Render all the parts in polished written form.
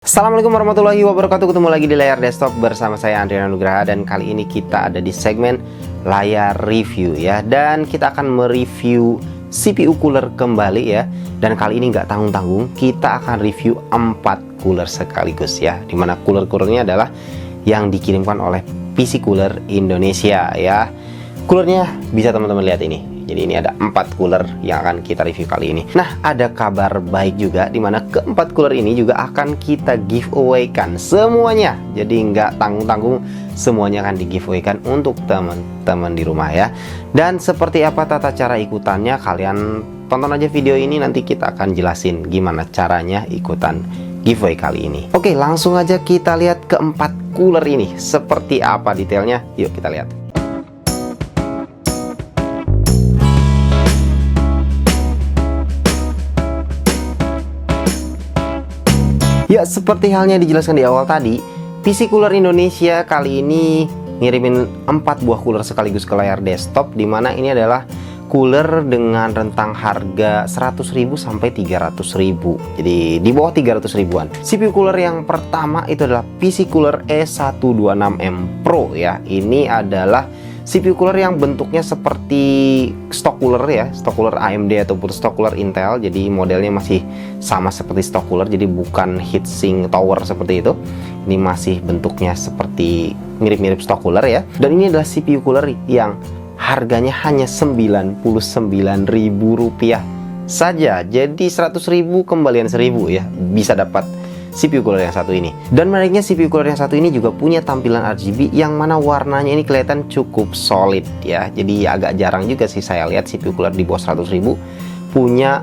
Assalamualaikum warahmatullahi wabarakatuh. Ketemu lagi di layar desktop bersama saya Andrian Nugraha. Dan kali ini kita ada di segmen layar review ya. Dan kita akan mereview CPU cooler kembali ya. Dan kali ini nggak tanggung-tanggung, kita akan review 4 cooler sekaligus ya. Dimana cooler-coolernya adalah yang dikirimkan oleh PC Cooler Indonesia ya. Coolernya bisa teman-teman lihat ini. Jadi ini ada 4 cooler yang akan kita review kali ini. Nah, ada kabar baik juga, dimana keempat cooler ini juga akan kita giveaway kan semuanya. Jadi nggak tanggung-tanggung, semuanya akan di giveaway kan untuk teman-teman di rumah ya. Dan seperti apa tata cara ikutannya, kalian tonton aja video ini, nanti kita akan jelasin gimana caranya ikutan giveaway kali ini. Oke, langsung aja kita lihat keempat cooler ini seperti apa detailnya. Yuk kita lihat. Ya, seperti halnya dijelaskan di awal tadi, PC Cooler Indonesia kali ini ngirimin 4 buah cooler sekaligus ke layar desktop, dimana ini adalah cooler dengan rentang harga 100.000 sampai 300.000. Jadi di bawah 300 ribuan. CPU cooler yang pertama itu adalah PC Cooler E126M Pro ya. Ini adalah CPU cooler yang bentuknya seperti stock cooler ya, stock cooler AMD ataupun stock cooler Intel. Jadi modelnya masih sama seperti stock cooler, jadi bukan heatsink tower seperti itu. Ini masih bentuknya seperti mirip-mirip stock cooler ya. Dan ini adalah CPU cooler yang harganya hanya Rp99.000 saja. Jadi 100.000 kembalian 1.000 ya, bisa dapat CPU cooler yang satu ini. Dan menariknya CPU cooler yang satu ini juga punya tampilan RGB yang mana warnanya ini kelihatan cukup solid ya. Jadi agak jarang juga sih saya lihat CPU cooler di bawah 100.000 punya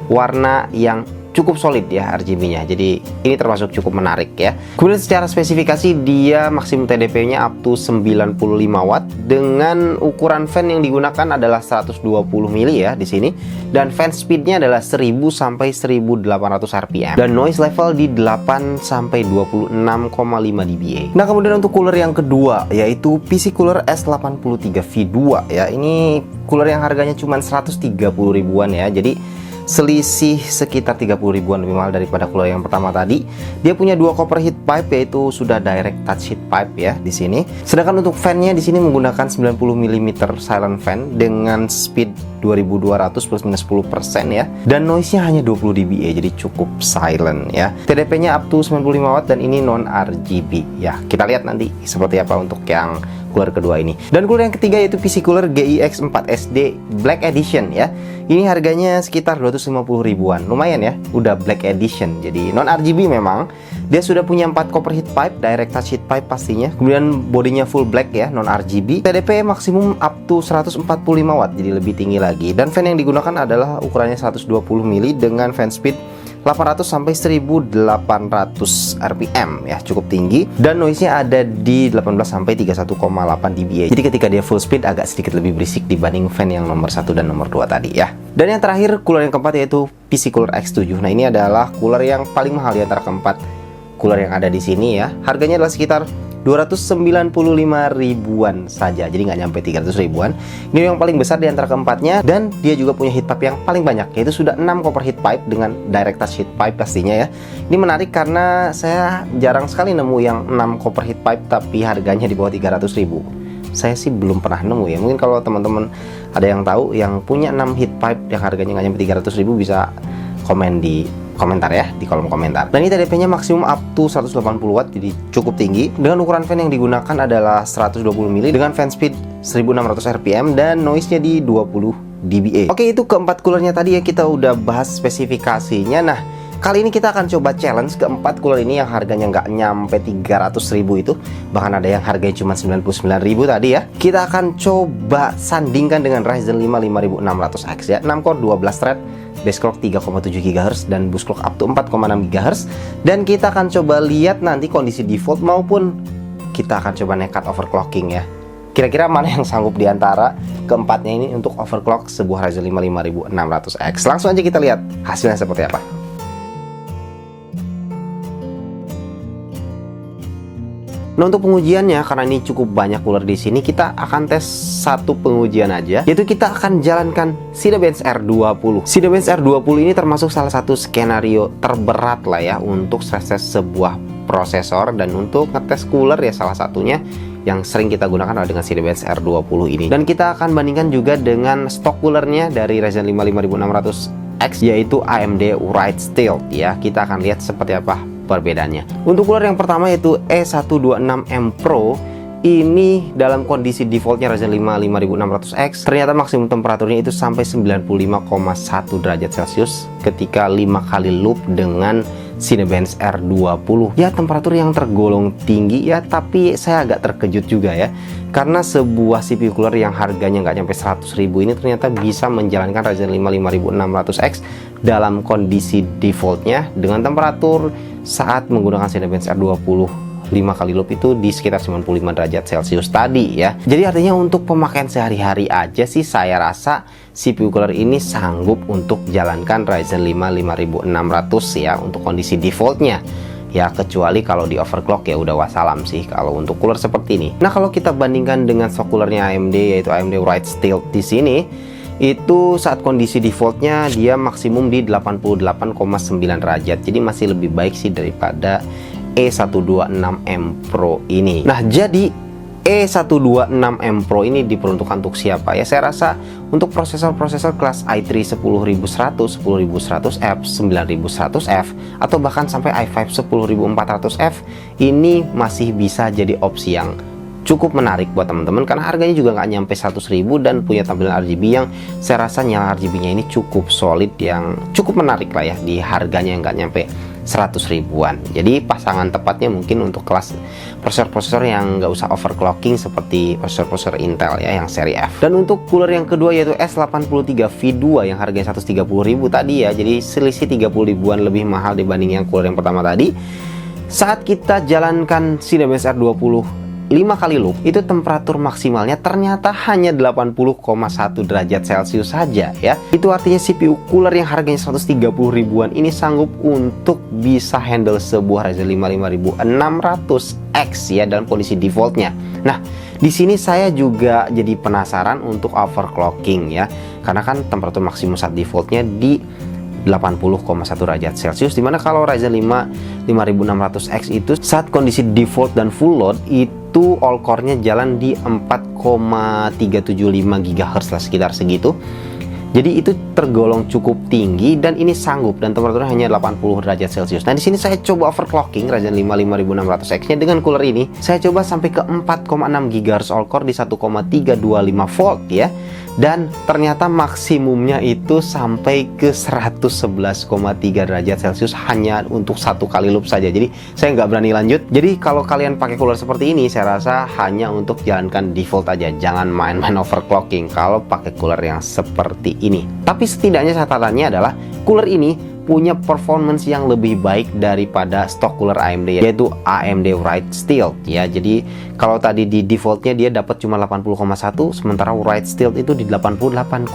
warna yang cukup solid ya RGB-nya. Jadi ini termasuk cukup menarik ya. Kemudian secara spesifikasi dia maksimum TDP-nya up to 95 watt dengan ukuran fan yang digunakan adalah 120 mili ya di sini, dan fan speed-nya adalah 1000 sampai 1800 rpm dan noise level di 8 sampai 26,5 dBA. Nah, kemudian untuk cooler yang kedua yaitu PC Cooler S83 V2 ya. Ini cooler yang harganya cuma 130 ribuan ya. Jadi selisih sekitar 30 ribuan lebih mahal daripada cooler yang pertama tadi. Dia punya dua copper heat pipe, yaitu sudah direct touch heat pipe ya di sini. Sedangkan untuk fan-nya di sini menggunakan 90 mm silent fan dengan speed 2200 plus minus 10% ya. Dan noise-nya hanya 20 dBA, jadi cukup silent ya. TDP-nya up to 95 watt dan ini non RGB ya. Kita lihat nanti seperti apa untuk yang cooler kedua ini. Dan cooler yang ketiga yaitu PC Cooler GIX 4SD Black Edition ya. Ini harganya sekitar 250 ribuan. Lumayan ya, udah Black Edition. Jadi non RGB memang. Dia sudah punya 4 copper heat pipe, direct touch heat pipe pastinya. Kemudian bodinya full black ya, non RGB. TDP maksimum up to 145 watt, jadi lebih tinggi lagi. Dan fan yang digunakan adalah ukurannya 120 mili dengan fan speed 800 sampai 1800 rpm ya, cukup tinggi. Dan noise-nya ada di 18 sampai 31,8 dBA. Jadi ketika dia full speed agak sedikit lebih berisik dibanding fan yang nomor 1 dan nomor 2 tadi ya. Dan yang terakhir cooler yang keempat yaitu PC Cooler X7. Nah, ini adalah cooler yang paling mahal di antara keempat cooler yang ada di sini ya. Harganya adalah sekitar 295 ribuan saja, jadi nggak nyampe 300 ribuan. Ini yang paling besar di antara keempatnya, dan dia juga punya heat pipe yang paling banyak, yaitu sudah 6 copper heat pipe dengan direct touch heat pipe pastinya ya. Ini menarik karena saya jarang sekali nemu yang 6 copper heat pipe tapi harganya di bawah 300 ribu. Saya sih belum pernah nemu ya. Mungkin kalau teman-teman ada yang tahu yang punya 6 heat pipe yang harganya nggak nyampe 300 ribu, bisa komen di komentar ya, di kolom komentar. Dan ini TDP-nya maksimum up to 180 watt, jadi cukup tinggi. Dengan ukuran fan yang digunakan adalah 120 mili dengan fan speed 1600 rpm dan noise-nya di 20 dBA. Oke, itu keempat coolernya tadi ya, kita udah bahas spesifikasinya. Nah, kali ini kita akan coba challenge keempat cooler ini yang harganya nggak nyampe 300 ribu itu. Bahkan ada yang harganya cuma 99 ribu tadi ya. Kita akan coba sandingkan dengan Ryzen 5 5600X ya. 6 core 12 thread, base clock 3,7 GHz dan boost clock up to 4,6 GHz. Dan kita akan coba lihat nanti kondisi default maupun kita akan coba nekat overclocking ya. Kira-kira mana yang sanggup di antara keempatnya ini untuk overclock sebuah Ryzen 5 5600X. Langsung aja kita lihat hasilnya seperti apa. Nah, untuk pengujiannya, karena ini cukup banyak cooler di sini, kita akan tes satu pengujian aja, yaitu kita akan jalankan Cinebench R20. Cinebench R20 ini termasuk salah satu skenario terberat lah ya untuk stress test sebuah prosesor, dan untuk ngetes cooler ya salah satunya yang sering kita gunakan adalah dengan Cinebench R20 ini. Dan kita akan bandingkan juga dengan stok coolernya dari Ryzen 5 5600X, yaitu AMD Wright Stealth ya. Kita akan lihat seperti apa perbedaannya. Untuk cooler yang pertama yaitu E126M Pro, ini dalam kondisi defaultnya Ryzen 5 5600X, ternyata maksimum temperaturnya itu sampai 95,1 derajat Celcius ketika 5 kali loop dengan Cinebench R20. Ya, temperatur yang tergolong tinggi ya, tapi saya agak terkejut juga ya, karena sebuah CPU cooler yang harganya nggak nyampe 100.000 ini ternyata bisa menjalankan Ryzen 5 5600X dalam kondisi defaultnya dengan temperatur saat menggunakan Cinebench R20 5 kali loop itu di sekitar 95 derajat Celcius tadi ya. Jadi artinya untuk pemakaian sehari-hari aja sih saya rasa CPU cooler ini sanggup untuk jalankan Ryzen 5 5600 ya untuk kondisi defaultnya. Ya, kecuali kalau di overclock ya udah wassalam sih kalau untuk cooler seperti ini. Nah, kalau kita bandingkan dengan stock coolernya AMD yaitu AMD Wright Stealth di sini, itu saat kondisi defaultnya dia maksimum di 88,9 derajat. Jadi masih lebih baik sih daripada E126M Pro ini. Nah, jadi E126M Pro ini diperuntukkan untuk siapa ya? Saya rasa untuk prosesor-prosesor kelas i3 10100, 10100F, 9100F, atau bahkan sampai i5 10400F, ini masih bisa jadi opsi yang cukup menarik buat teman-teman, karena harganya juga nggak nyampe 100.000 dan punya tampilan RGB yang saya rasa nyala RGB-nya ini cukup solid, yang cukup menarik lah ya di harganya yang nggak nyampe 100 ribuan. Jadi pasangan tepatnya mungkin untuk kelas prosesor-prosesor yang nggak usah overclocking seperti prosesor-prosesor Intel ya yang seri F. Dan untuk cooler yang kedua yaitu S83V2 yang harganya 130.000 tadi ya, jadi selisih 30 ribuan lebih mahal dibanding yang cooler yang pertama tadi. Saat kita jalankan Cinebench R20 5 kali loop, itu temperatur maksimalnya ternyata hanya 80,1 derajat Celcius saja ya. Itu artinya CPU cooler yang harganya 130 ribuan ini sanggup untuk bisa handle sebuah Ryzen 5 5600X ya dalam kondisi defaultnya. Nah, di sini saya juga jadi penasaran untuk overclocking ya, karena kan temperatur maksimum saat defaultnya di 80,1 derajat Celcius, dimana kalau Ryzen 5 5600X itu saat kondisi default dan full load itu all core-nya jalan di 4,375 GHz lah, sekitar segitu. Jadi itu tergolong cukup tinggi dan ini sanggup, dan temperaturnya hanya 80 derajat Celcius. Nah, di sini saya coba overclocking Ryzen 5 5600X-nya dengan cooler ini. Saya coba sampai ke 4,6 GHz all core di 1,325 volt ya. Dan ternyata maksimumnya itu sampai ke 111,3 derajat Celcius hanya untuk satu kali loop saja. Jadi saya nggak berani lanjut. Jadi kalau kalian pakai cooler seperti ini, saya rasa hanya untuk jalankan default aja, jangan main-main overclocking kalau pakai cooler yang seperti ini. Tapi setidaknya catatannya adalah cooler ini punya performance yang lebih baik daripada stok cooler AMD yaitu AMD Wright Stealth ya. Jadi kalau tadi di defaultnya dia dapat cuma 80,1, sementara Wright Stealth itu di 88,9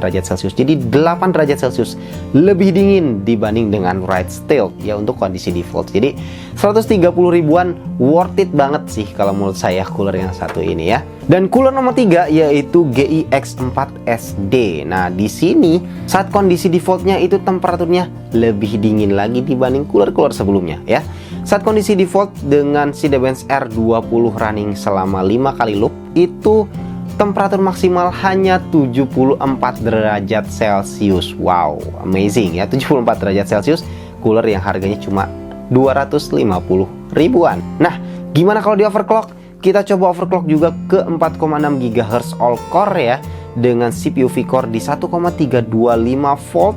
derajat Celcius. Jadi 8 derajat Celcius lebih dingin dibanding dengan Wright Stealth ya untuk kondisi default. Jadi 130 ribuan worth it banget sih kalau menurut saya cooler yang satu ini ya. Dan cooler nomor 3 yaitu GIX4SD. Nah, di sini saat kondisi defaultnya itu temperaturnya lebih dingin lagi dibanding cooler-cooler sebelumnya ya. Saat kondisi default dengan Cinebench R20 running selama 5 kali loop itu temperatur maksimal hanya 74 derajat Celcius. Wow, amazing ya, 74 derajat Celcius, cooler yang harganya cuma 250 ribuan. Nah, gimana kalau di overclock? Kita coba overclock juga ke 4,6 GHz all core ya, dengan CPU V-Core di 1,325 volt.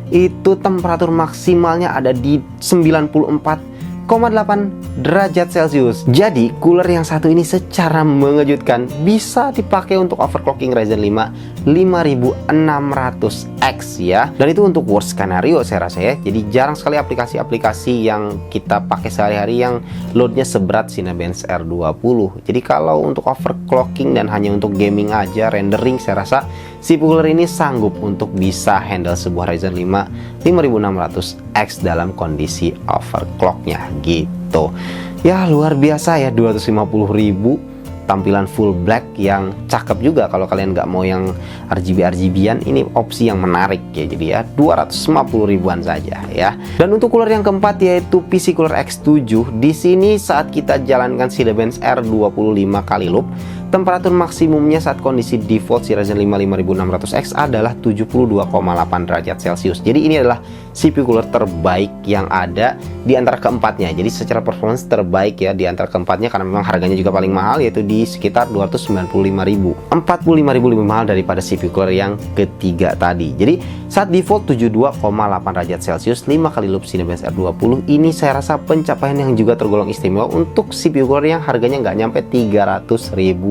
Itu temperatur maksimalnya ada di 94,8 derajat Celcius. Jadi cooler yang satu ini secara mengejutkan bisa dipakai untuk overclocking Ryzen 5 5600X ya. Dan itu untuk worst scenario saya rasa ya. Jadi jarang sekali aplikasi-aplikasi yang kita pakai sehari-hari yang loadnya seberat Cinebench R20. Jadi kalau untuk overclocking dan hanya untuk gaming aja, rendering, saya rasa CPU cooler ini sanggup untuk bisa handle sebuah Ryzen 5 5600X dalam kondisi overclocknya gitu. Ya luar biasa ya, 250.000, tampilan full black yang cakep juga. Kalau kalian nggak mau yang RGB-RGB-an, ini opsi yang menarik ya. Jadi ya 250 ribuan saja ya. Dan untuk cooler yang keempat yaitu PC Cooler X7. Di sini saat kita jalankan Cinebench R25 kali loop, temperatur maksimumnya saat kondisi default si Ryzen 5 5600X adalah 72,8 derajat Celcius. Jadi ini adalah CPU cooler terbaik yang ada di antara keempatnya. Jadi secara performance terbaik ya di antara keempatnya, karena memang harganya juga paling mahal, yaitu di sekitar 295.000. 45.000 lebih mahal daripada CPU cooler yang ketiga tadi. Jadi saat default 72,8 derajat Celcius 5 kali loop Cinebench R20, ini saya rasa pencapaian yang juga tergolong istimewa untuk CPU cooler yang harganya nggak nyampe 300.000.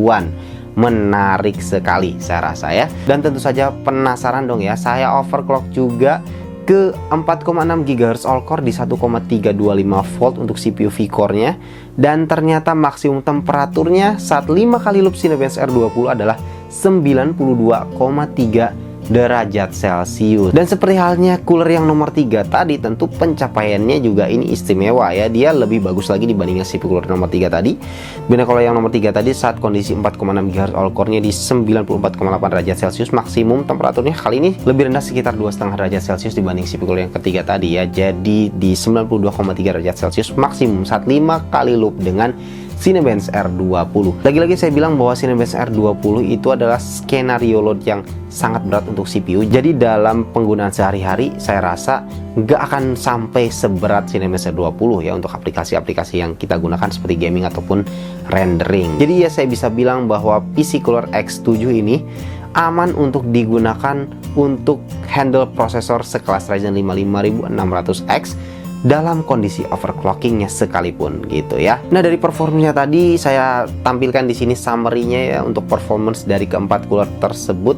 Menarik sekali saya rasa ya. Dan tentu saja penasaran dong ya, saya overclock juga ke 4,6 GHz all-core di 1,325 volt untuk CPU V-core nya, dan ternyata maksimum temperaturnya saat 5 kali loop Cinebench R20 adalah 92,3 derajat Celcius. Dan seperti halnya cooler yang nomor 3 tadi, tentu pencapaiannya juga ini istimewa ya. Dia lebih bagus lagi dibandingkan CPU cooler nomor 3 tadi. Beda kalau yang nomor 3 tadi saat kondisi 4,6 GHz all core nya di 94,8 derajat Celcius, maksimum temperaturnya kali ini lebih rendah sekitar 2,5 derajat Celcius dibanding CPU cooler yang ketiga tadi ya. Jadi di 92,3 derajat Celcius maksimum saat 5 kali loop dengan Cinebench R20. Lagi-lagi saya bilang bahwa Cinebench R20 itu adalah skenario load yang sangat berat untuk CPU. Jadi dalam penggunaan sehari-hari saya rasa nggak akan sampai seberat Cinebench R20 ya untuk aplikasi-aplikasi yang kita gunakan seperti gaming ataupun rendering. Jadi ya saya bisa bilang bahwa PC Cooler X7 ini aman untuk digunakan untuk handle prosesor sekelas Ryzen 5 5600X dalam kondisi overclockingnya sekalipun gitu ya. Nah, dari performanya tadi saya tampilkan di sini summary-nya ya untuk performance dari keempat cooler tersebut,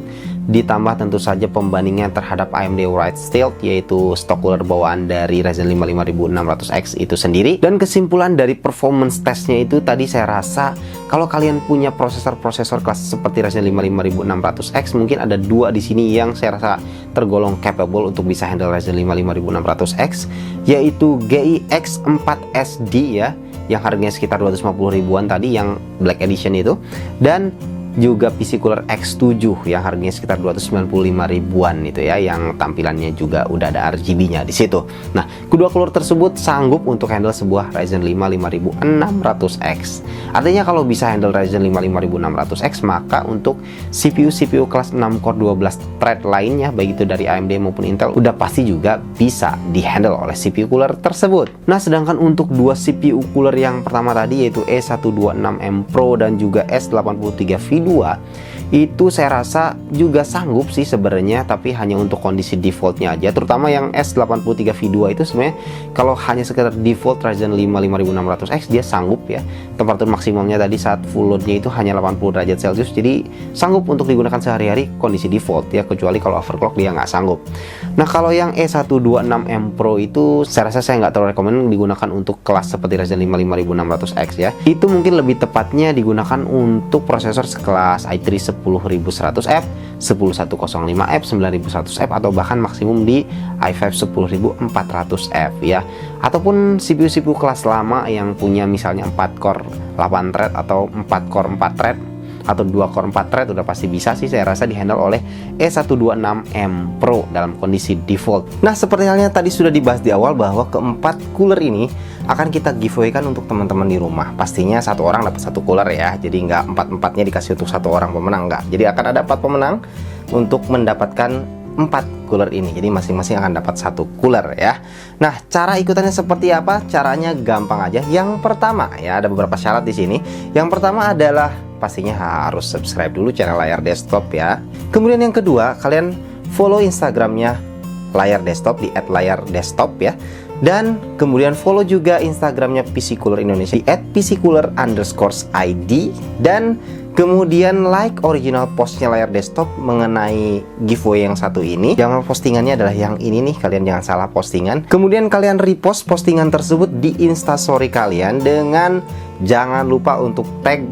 ditambah tentu saja pembandingnya terhadap AMD Wright Stealth, yaitu stok cooler bawaan dari Ryzen 5 5600X itu sendiri. Dan kesimpulan dari performance testnya itu tadi, saya rasa kalau kalian punya prosesor-prosesor kelas seperti Ryzen 5 5600X, mungkin ada dua di sini yang saya rasa tergolong capable untuk bisa handle Ryzen 5 5600X, yaitu GeX 4SD ya, yang harganya sekitar 250 ribuan tadi, yang Black Edition itu, dan juga PC Cooler X7 yang harganya sekitar 295 ribuan itu ya, yang tampilannya juga udah ada RGB-nya di situ. Nah, kedua cooler tersebut sanggup untuk handle sebuah Ryzen 5 5600X. Artinya kalau bisa handle Ryzen 5 5600X, maka untuk CPU kelas 6 core 12 thread lainnya, baik itu dari AMD maupun Intel, udah pasti juga bisa dihandle oleh CPU cooler tersebut. Nah, sedangkan untuk dua CPU cooler yang pertama tadi, yaitu E126M Pro dan juga S83V2, itu saya rasa juga sanggup sih sebenarnya, tapi hanya untuk kondisi defaultnya aja. Terutama yang S83V2 itu sebenarnya kalau hanya sekedar default Ryzen 5 5600X, dia sanggup ya. Temperatur maksimumnya tadi saat full loadnya itu hanya 80 derajat Celcius, jadi sanggup untuk digunakan sehari-hari kondisi default ya, kecuali kalau overclock dia nggak sanggup. Nah, kalau yang E126M Pro itu saya rasa saya nggak terlalu rekomend digunakan untuk kelas seperti Ryzen 5 5600X ya. Itu mungkin lebih tepatnya digunakan untuk prosesor kelas i3 10100F, 10105F, 9100F, atau bahkan maksimum di i5 10400F ya. Ataupun CPU kelas lama yang punya misalnya 4 core 8 thread atau 4 core 4 thread atau 2 core 4 thread, udah pasti bisa sih saya rasa dihandle oleh E126M Pro dalam kondisi default. Nah, seperti halnya tadi sudah dibahas di awal bahwa keempat cooler ini akan kita giveaway kan untuk teman-teman di rumah. Pastinya satu orang dapat satu cooler ya, jadi nggak empat-empatnya dikasih untuk satu orang pemenang, nggak. Jadi akan ada 4 pemenang untuk mendapatkan 4 cooler ini. Jadi masing-masing akan dapat satu cooler ya. Nah, cara ikutannya seperti apa? Caranya gampang aja. Yang pertama ya, ada beberapa syarat di sini. Yang pertama adalah pastinya harus subscribe dulu channel Layar Desktop ya. Kemudian yang kedua, kalian follow Instagramnya Layar Desktop di @layardesktop ya. Dan kemudian follow juga Instagramnya PC Cooler Indonesia di @pccooler_id. Dan kemudian like original postnya Layar Desktop mengenai giveaway yang satu ini. Jangan postingannya adalah yang ini nih, kalian jangan salah postingan. Kemudian kalian repost postingan tersebut di Instastory kalian dengan jangan lupa untuk tag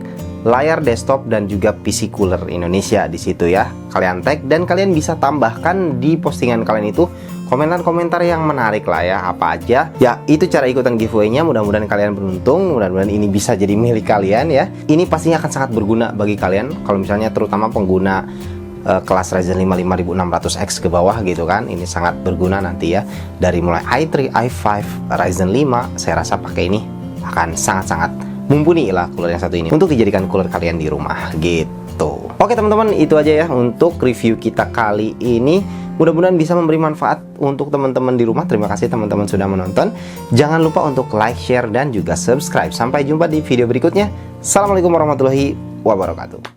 layar desktop dan juga PC cooler Indonesia di situ ya. Kalian tag dan kalian bisa tambahkan di postingan kalian itu komentar-komentar yang menarik lah ya, apa aja. Ya, itu cara ikutan giveaway-nya. Mudah-mudahan kalian beruntung, mudah-mudahan ini bisa jadi milik kalian ya. Ini pastinya akan sangat berguna bagi kalian kalau misalnya terutama pengguna kelas Ryzen 5 5600X ke bawah gitu kan. Ini sangat berguna nanti ya. Dari mulai i3, i5, Ryzen 5, saya rasa pakai ini akan sangat-sangat mumpuni lah cooler yang satu ini untuk dijadikan cooler kalian di rumah gitu. Oke teman-teman, itu aja ya untuk review kita kali ini. Mudah-mudahan bisa memberi manfaat untuk teman-teman di rumah. Terima kasih teman-teman sudah menonton. Jangan lupa untuk like, share, dan juga subscribe. Sampai jumpa di video berikutnya. Assalamualaikum warahmatullahi wabarakatuh.